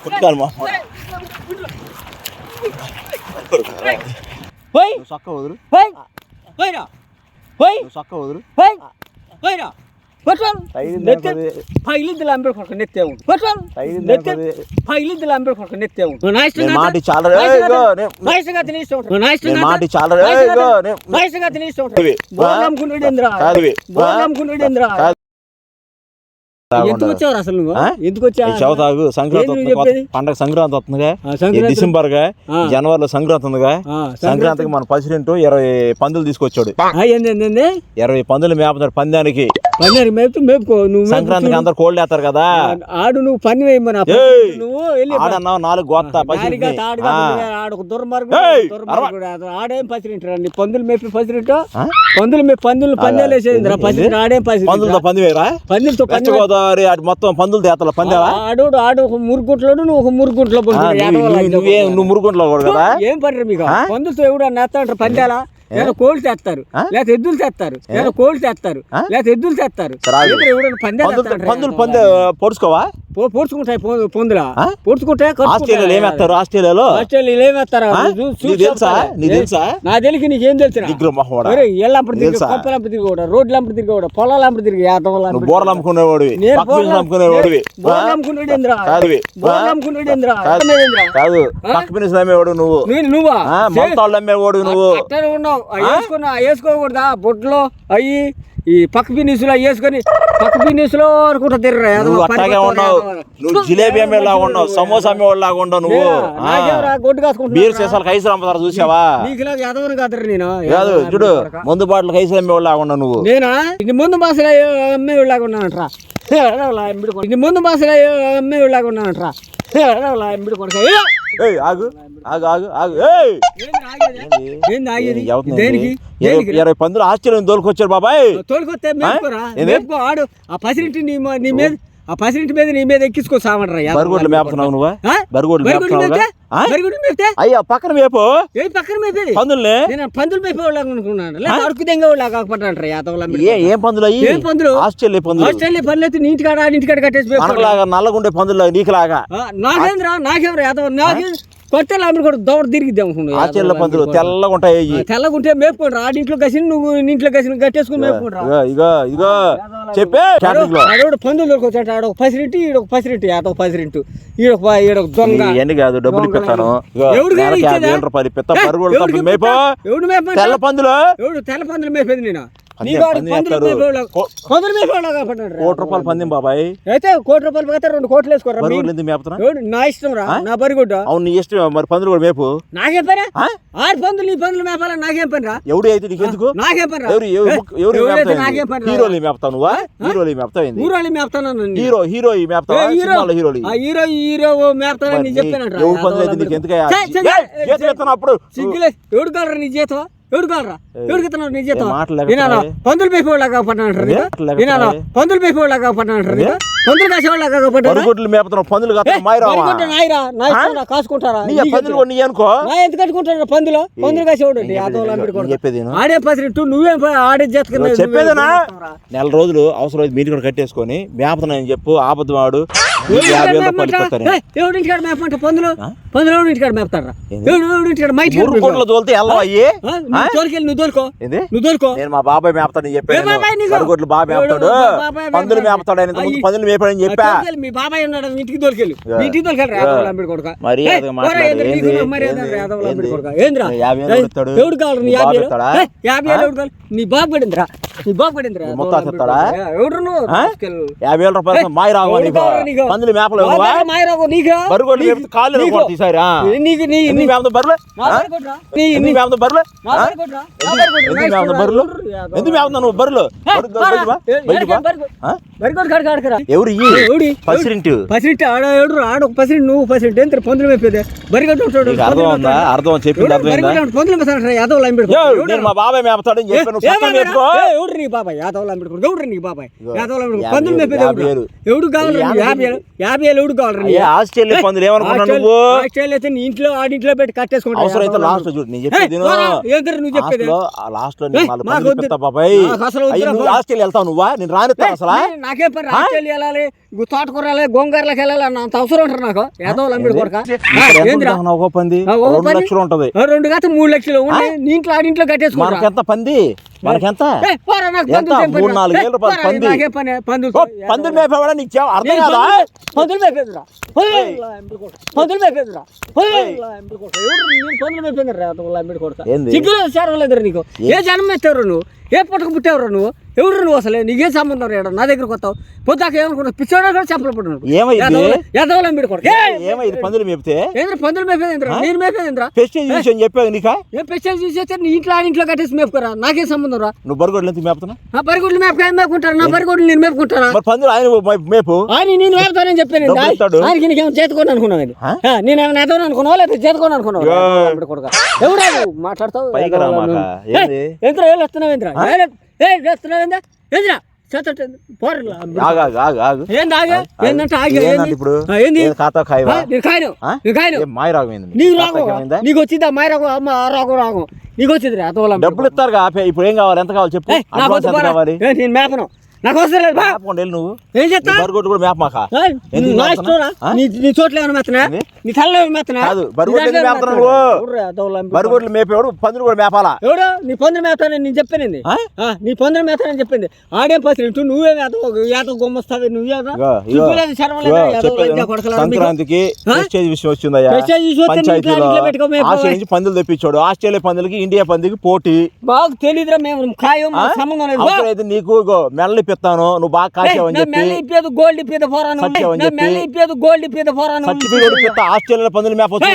సొక్క వదులు సొక్క వదులు ఎందుకు వచ్చావు అసలు నువ్వు? ఎందుకు వచ్చావు? చదువుతాగు సంక్రాంతి పండగ సంక్రాంతి వస్తుందిగా డిసెంబర్ గా జనవరిలో సంక్రాంతి ఉందిగా సంక్రాంతికి మన ప్రెసిడెంట్ 20 పందులు తీసుకొచ్చాడు. 20 పందులు మేపుతాడు పందానికి. మేపుకో నువ్వు. సంక్రాంతికి అందరు కోళ్ళు వేస్తారు కదా ఆడు నువ్వు పని వేయమని నువ్వు ఆడన్నావు 4 గోత్త ఆడేం పసిరింటారు పందులు మేపి పసిరింటో పందులు పందాలు వేసేది పసిరింటి ఆడేం పందులతో పంది వేరా పందులతో గోదావరి మొత్తం పందులు తేతల పందేవా ఆడు ఒక మురుగుంట్లో నువ్వు ఒక మురుగుంట్లో నువ్వు మురుగుంట్లో కదా ఏం పడరు మీకు పందులతో ఎవడు నేస్తాంటారు పందాలా లేదా కోళ్ళు తెస్తారు లేదా ఎద్దులు తెస్తారు లేదా కోళ్ళు తెస్తారు లేదా ఎద్దులు తెస్తారు పందులు పొడుచుకోవా పొడుచుకుంటాయి పొందులా పొడుచుకుంటాయి. ఆస్ట్రేలియాలో ఏమేస్తారు? ఆస్ట్రేలియాలో ఏమేస్తారా నా తెలిసి నీకేం తెలిసిన ఎల్లంపడి తిరిగి కొప్పలంపడి తిరిగి రోడ్లంపడి తిరిగి పొలాలంపడి తిరిగి బోర్లు అమ్ముకునేవాడు కాదు పక్క పినిసులు అమ్మేవాడు నువ్వా మొలతాళ్ళు అమ్మేవాడు నువ్వు వేసుకోకూడదా బొట్లో అయ్యి ఈ పక్క పిన్నిసులు వేసుకొని పక్క పిన్నిసులో అనుకుంటా తిర్రా. అట్లాగే ఉన్నావు నువ్వు. జిలేబీ అమ్మేలా ఉన్నావు, సమోసా అమ్మేవాళ్ళలాగా ఉండవు నువ్వు. గొడ్డు కాసుకుంటా బీర్ సీసాలు కైసులు అమ్ముతారు చూసావా? నీకులాగా ఎదవను కాదు నేను కాదు చూడు ముందు బాటలు కైసులు అమ్మేవాళ్ళలాగా ఉన్నావు నువ్వు. నేనా ఇది ముందు మాసలు అమ్మేవాళ్ళలాగా ఉన్నానంటరా. ఇది ముందు మాసలు అమ్మేవాళ్ళలాగా ఉన్నానంటరా. ఆగు ఆగు ఆగు ఆగు 20 పందులు ఆశ్చర్యం తోలుకొచ్చారు బాబాయ్. తోలుకొస్తే ఆడు ఆ పసిరింటి నీ మీద ఆ పసిరింటి మీద నీ మీద ఎక్కించుకో సామంటారా. బరిగొడ్లు మేపుతున్నావు నువ్వా? బరిగొడ్లు అయ్యా పక్కన మేపు పక్కన మేపేది పందుల్ని. నేను పందులు మేపేవాళ్ళగా అనుకున్నాను అడుకు దెంగ వాళ్ళగా కాకపోతే ఏం పందులు అయ్యి? ఏం పందులు? ఆస్ట్రేలియా పందులు. ఆస్ట్రేలియా పందులు అయితే ఇంటికాడ కట్టేసి మనలాగా నల్లగుండే పందులు నీకులాగా. నాకేమరా నాకే కొట్టేలా కూడా దౌడ తిరిగిద్దాం. ఆస్ట్రేలియా పందులు తెల్లగా ఉంటాయి. తెల్లగుంటే మేపుకోండి ఆడింట్లో కసి నువ్వు ఇంట్లో కసి కట్టేసుకుని మేపుకుంటా. ఇగో చెప్పే పందులు దొరకొచ్చాడు ఆడొక పసిరింటి ఈడొక పసిరింటి అదొక పసిరింటు ఈడొక దొంగ ఎన్ని కాదు డబ్బులు ఇప్పిస్తాను. తెల్ల పందులు తెల్ల పందులు మేపేది నేను. ₹1 కోటి పందెం బాబాయ్. అయితే ₹1 పోతే 2 కోట్లు వేసుకోరా. నా ఇష్టం రా నా బరిగొడ్డ. అవును నీ ఇష్టం మరి పందులు కూడా మేపు. నాకేం పని? 6 పందులు ఈ పందులు మేపాలా నాకేం పని రా? ఎవడు అయితే నీకెందుకు? నాకేం పని రా? నాకేం పని? హీరోలు మేపుతావు నువ్వా? హీరోలు మేపుతావు మేపుతాను. హీరో మేపుతావు. హీరో మేపుతానని చెప్పానంట. ఎవడు పందులు అయితే నీకు ఎందుకు అప్పుడు సిగ్గులే ఎవడు కాలరా నీ జీతం? ఎవడు కాలరా ఎవడికిస్తున్నాడు నీ జీతం? పందులు మేపేవాళ్ళగా పడ్డానంటారు. పందులు మేపేవాళ్ళగా పడ్డానంటారు. పందులు కాసేవాళ్ళగా పందులు కాసుకుంటారా? అనుకో ఎంత కట్టుకుంటారు పందులు? పందులు కాసేవాడు చెప్పేది ఆడే పసిరింటు నువ్వేం ఆడే చేత చెప్పేదేనా? నెల రోజులు అవసరం మీరు కూడా కట్టేసుకొని మేపుతున్నాయని చెప్పు ఆపద్దు వాడు. ఎవడింటికాడ మేపంటే పందులు ఎవడింటికాడ మేపుతారా? ఎవడింటికాడ మైట్ తోలితే వెళ్ళవయ్యి నువ్వు దొరుకో. నేను మా బాబాయ్ మేపుతాడని చెప్పాను. బాబాయ్ మేపుతాడు పందులు మేపుతాడు ఆయన పందులు మేపాడని చెప్పా. మీ బాబాయ్ ఉన్నాడు ఇంటికి దొరికెళ్ళి ఇంటికి దొరికాడు మరి ఎవడు కావాలి నీ 50 ఎవడు కావాలి? నీ బాబు పడిందిరా నీ బాబు పడిందిరా ఎవడు ₹50 మాయ రావు పందులు మేపలేవు. కాళ్ళు బర్రెలు ఎవరు పసిరింటి ఆడ పసిరింటి నువ్వు పసిరింటి ఎంత పందులు మేపేదే బరిగడ్డ ఉంటాడు. అర్థం చెప్పింది పందులు మేపుతాడు. మా బాబాయ్ మేపుతాడని చెప్పాను. ఎవడు నీ బాబాయ్ యాదవులు అమ్మిడుకోడు? ఎవడు నీ బాబాయ్ యాదవులు పందులు మేపేది ఎవడు కావాలి? 50 ఎవడు కావాలి? ఆస్ట్రేలియా పందులు ఏమనుకున్నావు నువ్వు? ఆస్ట్రేలియా అయితే నీ ఇంట్లో ఆడింట్లో పెట్టి కట్టేసుకుంటా. అవసరం అయితే లాస్ట్ చూడు నేను చెప్పేది నువ్వు చెప్పేది లాస్ట్ లో బాబాయ్ ఆస్ట్రేలియా వెళ్తావు నువ్వా? నేను రానిస్తాను అసలు. నాకే పని ఆస్ట్రేలియా వెళ్ళాలి తోటకూరలే గోంగూరలకు వెళ్ళాలి అంత అవసరం ఉంటారు నాకు ఏదో లంబిడి కొడక ఒక పంది 2 లక్షలు ఉంటది 2 కాదు 3 లక్షలు ఉండి నీ ఇంట్లో ఆడింట్లో కట్టేసుకో ఎంత పంది మనకెంత 3-4 ఏళ్ళు పంది పందులు మేపేవాడా నీకు అర్థం కాదా పందులు మేపేదిరా పందులు మేపేదిరా పందులు మేపేదిరా లంబిడి కొడక సిగ్గులు చేరవలేదురా నీకు ఏ జన్మ ఎత్తారు నువ్వు ఏ పుట్టకు పుట్టావురా నువ్వు ఎవరు నువ్వు అసలే నీకేం సంబంధం రా నా దగ్గరకు వస్తావు పొద్దాక ఏమనుకున్నావు పిచ్చోడా కూడా చెప్పలు పడుతున్నావు లంబిడి కొడక ఏమైంది పందులు మేపితే పందులు మేపేదిరా నేను మేపేదిరా పెస్టేజ్ చెప్పావు నీకా ఏం పెస్టేజ్ చూసేస్తే నీ ఇంట్లో ఆడింట్లో కట్టేసి మేపుకోరా నాకేం సంబంధం రా నువ్వు బరిగొడ్లు ఎంత మేపుతున్నా నా బరిగొడ్లు మేపుకుంటాను నా బరిగొడ్లు నేను మేపుకుంటాను పందులు ఆయన మేపు ఆయన నేను మేపుతానని చెప్పాను ఆయనకి నీకేమో చేతుకోని అనుకున్నావు నేను ఏమైనా ఎదవని అనుకున్నావా లేకపోతే చేతుకోని అనుకున్నావు ఎవరు మాట్లాడతావు ఎంద్రా ఏళ్ళు వస్తున్నావు ఏంద్రా వస్తున్నావు ఏంద్రా ఏంద్రా నీకు వచ్చిందా మాయ రాగు అమ్మ రాగు రాగు నీకు వచ్చింది డబ్బులు ఇస్తారు ఇప్పుడు ఏం కావాలి ఎంత కావాలి చెప్పు నేను మేపను నాకు అవసరం లేదు నువ్వు ఏం చేస్తా కూడా మేప మాకా నీ చోట్ల ఏమైనా మెత్తనా నీ తల్ల మెత్తనా బరిగొడ్లు మేపేవాడు పందులు కూడా మేపాలా ఎవడు నీ పందులు మేపుతానని నేను చెప్పానండి నీ పందులు మేపుతానని చెప్పింది ఆడేం పసి నువ్వే ఏత గొమ్మస్తావి నువ్వే సంక్రాంతికి విషయం వచ్చిందయ్యా పంచాయతీలో పందులు తెప్పించాడు ఆస్ట్రేలియా పందులకి ఇండియా పందికి పోటీ బాగా తెలియదురా మేము ఖాయం సంబంధం లేదు నీకు మెల్లి పెత్తాను నువ్వు బాగా కాసావని చెప్పి గోల్డ్ ఇప్పేది పోరాను ఇప్పేది గోల్డ్ ఇప్పేది పోరాను ఆస్ట్రేలియా పందులు మేపొచ్చు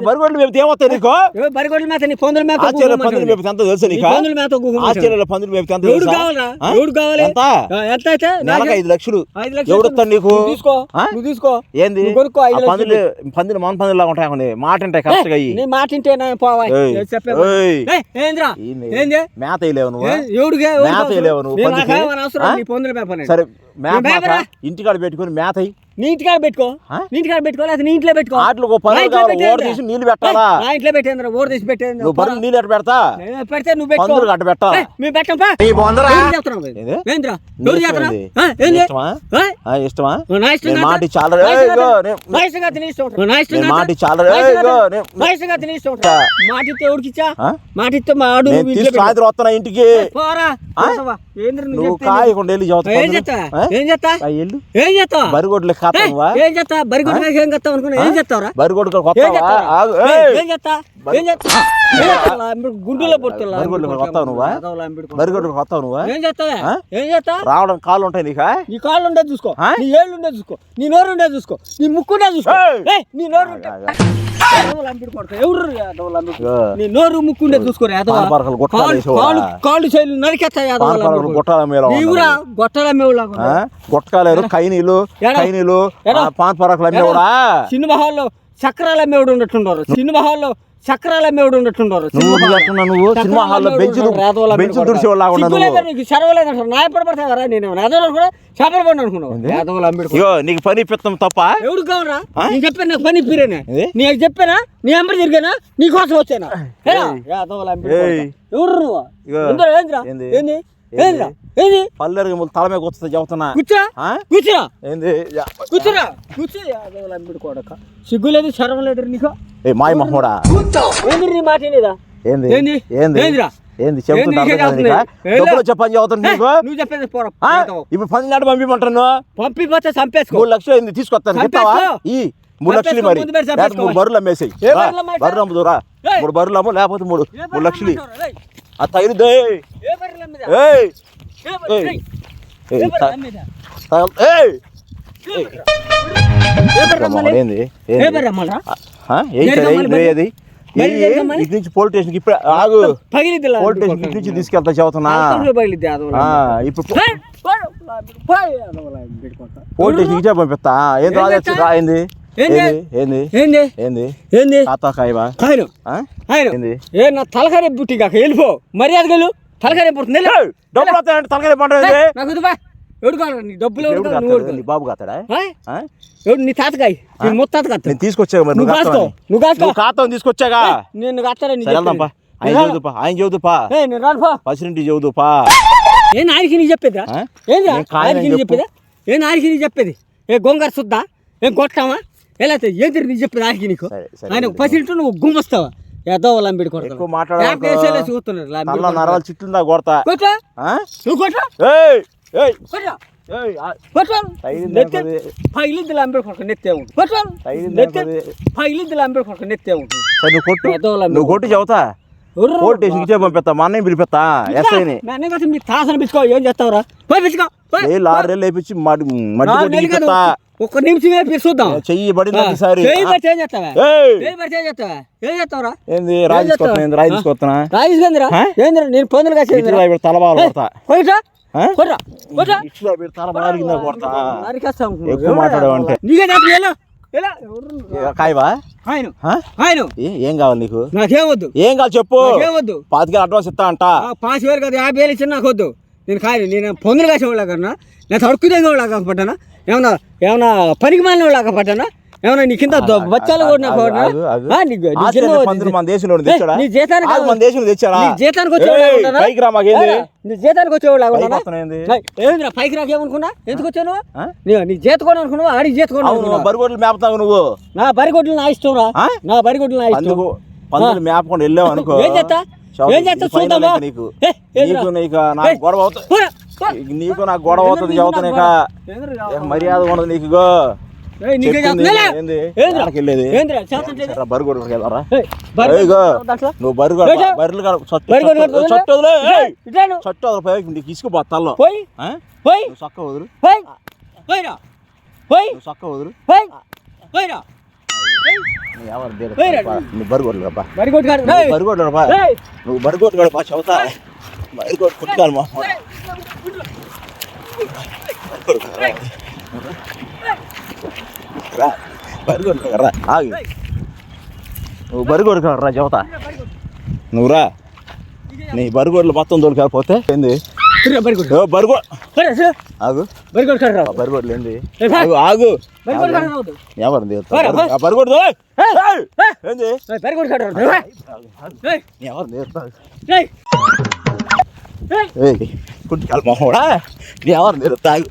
బరిగొడ్లు మేపితే ఏమవుతాయి నీకు బరిగొడ్లు మేత నీ పందులు మేత ఆస్ట్రేలియా పందులు మేపితే ఎంత తెలుసా నీకు పందులు మేత ఆస్ట్రేలియా పందులు మేపితే ఎంత ఎవడు కావాలా ఎవడు కావాలి ఎంత అయితే నెలకు 5 లక్షలు ఎవడుతాడు నీకు తీసుకో నువ్వు తీసుకో ఏంది పందులు మన పందులు లాగా ఉంటాయి మాట ఉంటాయి కరెక్ట్ గా నీ మాట ఇంటేనా పోవా ఏంద్రా ఏంది మేత వేయలేవు నువ్వు మేత వేయలేవు నువ్వు సరే మేత ఇంటికాడ పెట్టుకుని మేత నీటిగా పెట్టుకో లేదా నీ ఇంట్లో పెట్టుకో నీళ్ళు పెట్టాలా ఇంట్లో పెట్టేంద్ర ఓడి తీసి పెట్టేంద్ర నీళ్ళు ఎట్ట పెడతా పెడితే నువ్వు పెట్టుకో అట్ట పెట్టా మేము పెట్టంపా ఇష్టమా మాట మాటిస్తే ఎవడికిచ్చా మాటిస్తే మాడు సాయంత్రం వస్తున్నా ఇంటికి నువ్వు కాయకుండా ఏం చేస్తా ఏం చేస్తావు బరిగొడ్లు ఏం చేస్తా బరిగొడ్డు ఏం చేస్తావు అనుకున్నా ఏం చేస్తావురా బరిగొడ్డు ఏం చేస్తా గుండెలో పడుతున్నా బరిగొడ్డు వస్తావు నువ్వు ఏం చేస్తావా ఏం చేస్తా రావడం కాళ్ళు ఉంటాయి నీకు నీ కాళ్ళు ఉండేది చూసుకో నీ ఏళ్ళు ఉండేది చూసుకో నీ నోరు ఉండేది చూసుకో నీ ముక్కు ఉండేది చూసుకో నీ నోరు ఎవరు నీ నోరు ముక్కు ఉండేది చూసుకోరా కాళ్ళు చేతులు నరికేస్తాయి గొట్టాల గొట్టకాలేరు కైనీలు పాన్ పరాకులు అమ్మేవాడా సినిమా హాల్లో చక్రాల అమ్మేవాడు ఉన్నట్టుండరు సినిమా హాల్లో చక్రాల అమ్మేవాడు ఉన్నట్టుండరు నువ్వు సినిమా హాల్లో బెంచులు తుడిచేవాళ్ళ సెలవులేదంటారు నా ఎప్పుడు పడతావరా నేను ఎదవలు కూడా చేపలు పడి అనుకున్నావు నీకు పని ఇప్పిస్తాం తప్ప ఎవడు కావరా నేను చెప్పాను నాకు పని ఇప్పిరేనా నీకు చెప్పానా నీ ఎంబడి తిరిగానా నీకోసం వచ్చానా ఎవరు నువ్వు ఏంది ఏంది ఏంది పల్లెరు తల మీద కూర్చుంటే చెబుతున్నా కూర్చోరా సిగ్గులేదు శరం లేదు నీకు మాయ మహోడా నీ మాట ఏంది చెప్తున్నా చెప్పని చదువుతాను నీకు నువ్వు చెప్పేది ఇప్పుడు 10 నాడు పంపిమంటాను పంపిపోతే చంపేసుకో 3 లక్షలు అయింది తీసుకొస్తాను 3 లక్షలు మరి 3 బర్రెలు అమ్మేసాయి బర్రెలు అమ్ముదురా 3 బర్రెలు అమ్ము లేకపోతే 3 లక్షలు ఆ తగిలిద్దే పోలీస్ స్టేషన్ ఇప్పుడు ఆగు పోలీస్ స్టేషన్ నుంచి తీసుకెళ్తా చదువుతున్నా ఇప్పుడు పోలీస్ స్టేషన్ పంపిస్తా ఏం రాయింది తలకాయ బుట్టి కాక వెళ్ళిపో మర్యాద తలకాయ పుడుతుంది తలకాయ పంట డబ్బులు బాబు కాతాడా నీ తాతకాయ ముత్తాత తీసుకొచ్చా నువ్వు ఖాతా తీసుకొచ్చాగా నేను ఆయన చదువుపా పసిరింటి చదువుపా ఏం ఆరికి నీకు చెప్పేదిరా? ఆ? ఏంది నేను కాదని ఆరికి నీకు చెప్పు. చెప్పేదా? ఏం ఆరికి నీకు చెప్పేది? ఏ గొంగారు సుద్దా? ఏం కొట్టామా? ఎలా ఏంటి నీకు చెప్పేది ఆరికి నీకు? సరే, సరే, ఆయన సరే. పసిలింటూ నువ్వు గుమ్మస్తావా? ఏదో లంబిడి ఎక్కువ మాట్లాడాలి చూస్తున్నారు తల్ల నరాలు చిట్లుందా కొడతా కొట్టా ఆ? నువ్వు కొట్టా ఏయ్ ఏయ్ కొట్టా ఏయ్ ఆ, కొట్టాను తగిలిందా పది? పగిలిద్ది లంబిడి కొడుకు నెత్తే ఉంటుంది కొట్టాను తగిలిందా పది? పగిలిద్ది లంబిడి కొడుకు నెత్తే ఉంటుంది సరే, నువ్వు కొట్టు ఏదో లంబిడి నువ్వు కొట్టు చెబుతా పోలీస్ స్టేషన్కి ఇచ్చే పంపిస్తా మా అన్నయ్య పిలిపిస్తా ఎస్ఐని మీ తాసన పిచ్చుకో ఏం చేస్తావురా పోయి పిచ్చుకో ఏ లారీ లేపించి మడ్డి కొట్టి ఇప్పిస్తా. ఒక్క నిమిషం వేపి చూద్దాం చెయ్యి పడింది ఒకసారి చేయి పడితే ఏం చేస్తావా ఏయ్! చేయి పడితే ఏం చేస్తావా ఏం చేస్తావురా ఏంది రాయి తీసుకొస్తున్నా ఏంది రాయి తీసుకొస్తున్నా రాజేంద్ర ఏంద్ర నేను పొందలు కాసి ఇట్లా ఇప్పుడు తల బాగా కొడతా కొట్టా ఆ? కొట్టా కొట్టా ఇట్లా ఇప్పుడు తల బాగా కింద కొడతా నరికేస్తాం ఎక్కువ మాట్లాడావంటే నీకే చెప్పి ఎలా ఎలా కాయవా ఆయన ఆ? ఆయన ఏం కావాలి నీకు నాకేమొద్దు ఏం కావాలి చెప్పు నాకేమొద్దు 5,000 అడ్వాన్స్ ఇస్తా అంట 5,000 కదా 50,000 ఇచ్చిన నాకు వద్దు నేను కాదు నేను పొందలు కాసేవాళ్ళ కన్నా నేను తడుక్కుదే వాళ్ళ కాకపోతానా ఏమన్నా ఏమన్నా పనికి మాలిన వాళ్ళ పట్టానా ఏమన్నా నీ కింద బచ్చాలు కూడా నాకు మన దేశంలో తెచ్చాడా నీ జీతానికి మన దేశంలో తెచ్చాడా నీ జీతానికి వచ్చేవాళ్ళు పైకి రా మాకేంది నీ జీతానికి వచ్చేవాళ్ళు ఏంది ఏమిరా పైకి రాకేమనుకున్నా ఎందుకు వచ్చాను నీ జీతకోని అనుకున్నావు ఆడికి జీతకోని బరిగొడ్లు మేపుతావు నువ్వు నా బరిగొడ్లు నా ఇష్టం రా నా బరిగొడ్లు నా ఇష్టం అందుకు పందులు మేపకుండా వెళ్ళావు అనుకో ఏం చేస్తా ఏం చేస్తా చూద్దామా నీకు నీకు నాకు గొడవ అవుతుంది నీకు నాకు గొడవ అవుతుంది చదువుతా నీక మర్యాద ఉండదు నీకు బరిగొడ్డు వెళ్తారా నువ్వు బర్రెలు చట్టు వదిలి నీకు ఇసుకు తల్లో చక్క వదురు చక్క వదురు నువ్వు బరిగొడ్లు రబ్బా బరిగొడ్లు రబ్బా నువ్వు బరిగొడ్డు గడపా చదువుతా బరిగొడ్డు కుట్టుకాలి మా బరిగొడ్డు రా ఆగి నువ్వు బరిగొడ్డు రా చదువుతా నువ్వు రా నీ బరిగొడ్లు మొత్తం దొరికిపోతే ఏంది బరిగొడ్డు ఆగు బరిగొడ్లు ఏంది ఆగు ఎవరు బరిగొడ్డు ఏంది ఎవరు కుట్టుకాలి మా ఎవరు తాగు